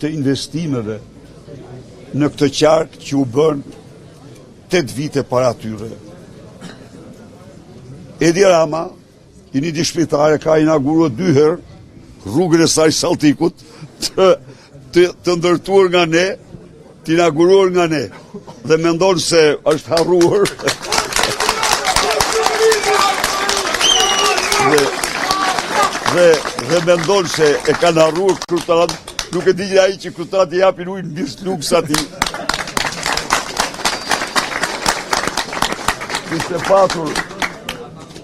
të investimeve në këtë qark që u bën 8 vite para tyre. Edi Rama, i një shpejtare, ka inauguruar 2 herë rrugën e saj Salltikut të ndërtuar nga ne, të inauguruar nga ne, dhe mendon se është harruar. dhe mendon se e kanë harruar kryetarët, nuk e di ai që kryetarët i japin ujë mbi luks atij.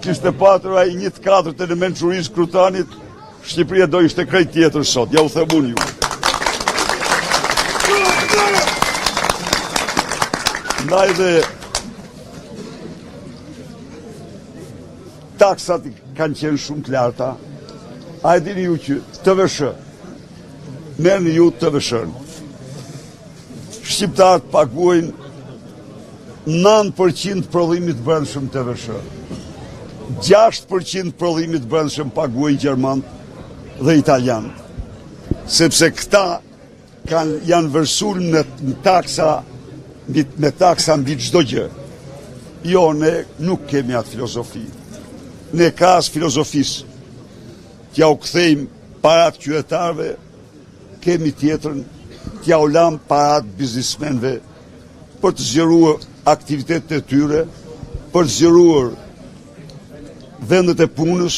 Kishte patur ai 1/4 e mençurisë kryetanit, Shqipëria do ishte krejt tjetër sot, ja u them unë ju. Ndaj dhe taksat kanë qenë shumë të larta. A e dini ju që TVSH, merrni ju TVSH-n. Shqiptarët paguajnë 9% prodhimit brendshëm TVSH. 6% prodhimit brendshëm paguajnë gjermanët dhe italianët. Sepse këta janë vërsul me taksa mbi çdo gjë. Jo, ne nuk kemi atë filozofi. Ne ka as filozofisë. T'ja u kthejmë parat qytetarëve, kemi tjetrën, t'ja u lam parat biznismenve për të zgjeruar aktivitetet e tyre, për të zgjeruar vendet e punës,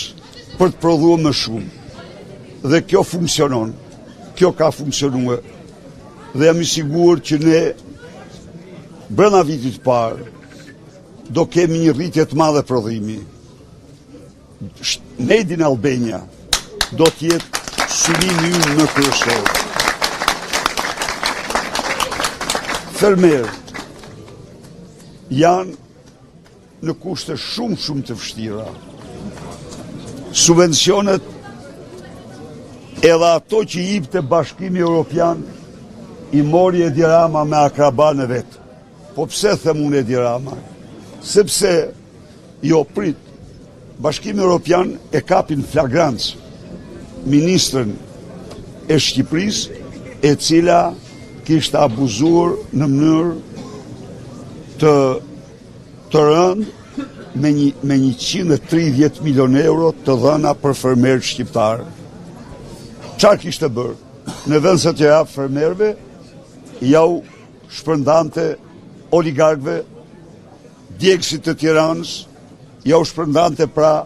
për të prodhuar më shumë. Dhe kjo funksionon, kjo ka funksionuar. Dhe jam i sigurt që ne, brenda vitit parë, do kemi një rritje të madhe prodhimi. Made in Albania do t'jetë synimi ynë në kryesor. Fermerët janë në kushte shumë të vështira. Subvencionet edhe ato që i jepte Bashkimi Evropian i mori Edi Rama me akraban e vetë. Po pse them unë Edi Rama? Sepse, prit, Bashkimi Evropian e kapin flagrancë ministrën e Shqipërisë, e cila kishte abuzuar në mënyrë të rëndë me 130 milion euro të dhëna për fermerët shqiptarë. Çfarë kishte bërë? Në vend se t'ja jap fermerëve, ja u shpërndante oligarkëve, djegësit të Tiranës, ja u shpërndante pra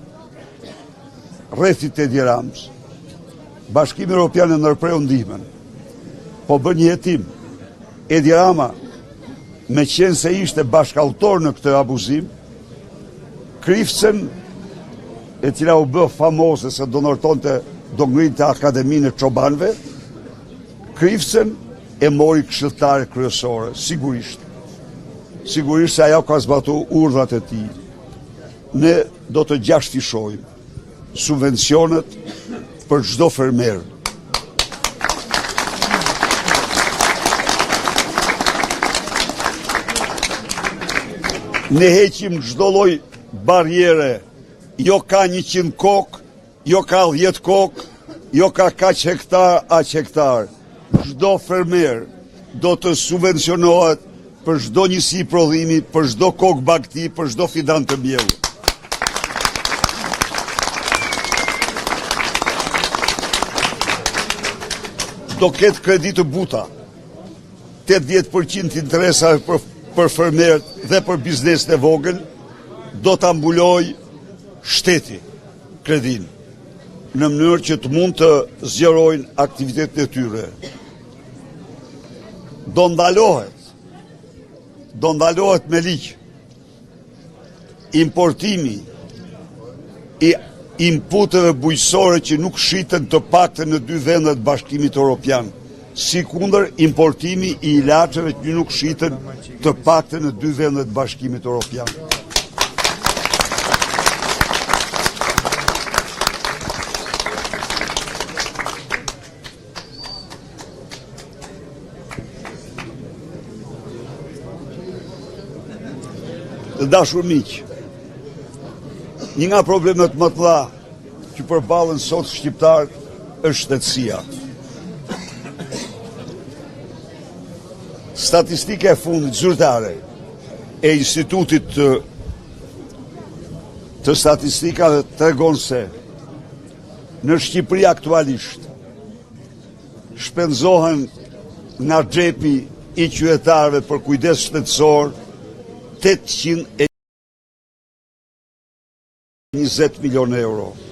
rrethit e Edi Ramës. Bashkimi Evropian e ndërpreu ndihmën, po bën një hetim. Edi Rama, me qenë se ishte bashkautor në këtë abuzim, Krifcen, e cila u bë famoze se do ngrinte Akademinë e Çobanëve, Krifcen e mori këshilltare kryesore, sigurisht. Sigurisht se ajo ka zbatuar urdhat e tij. Ne do të gjashfishojmë subvencionet për çdo fermer. Ne heqim çdo lloj barriere, jo ka 100 kokë, jo ka 10 kokë, jo ka kaq hektar, aq hektar. Çdo fermer do të subvencionohet për çdo njësi prodhimi, për çdo kokë bagti, për çdo fidan të mbjellë. Do ketë kredi të buta, 80% interesave për fermerët dhe për biznesin e vogël, do të mbuloj shteti kredin, në mënyrë që të mund të zgjerojnë aktivitetet e tyre. Do ndalohet me ligj importimi i inputeve bujqësore që nuk shiten të paktën në 2 vendet Bashkimit Evropian, si kundër importimi i ilaçeve që nuk shiten të paktën në 2 vendet Bashkimit Evropian. Dashur miq, një nga problemet më të mëdha që përballen sot shqiptarët është shtetësia. Statistika e fundit zyrtare e Institutit të Statistikave tregon se në Shqipëri aktualisht shpenzohen nga xhepi i qytetarëve për kujdes shtetësor 820 milion euro.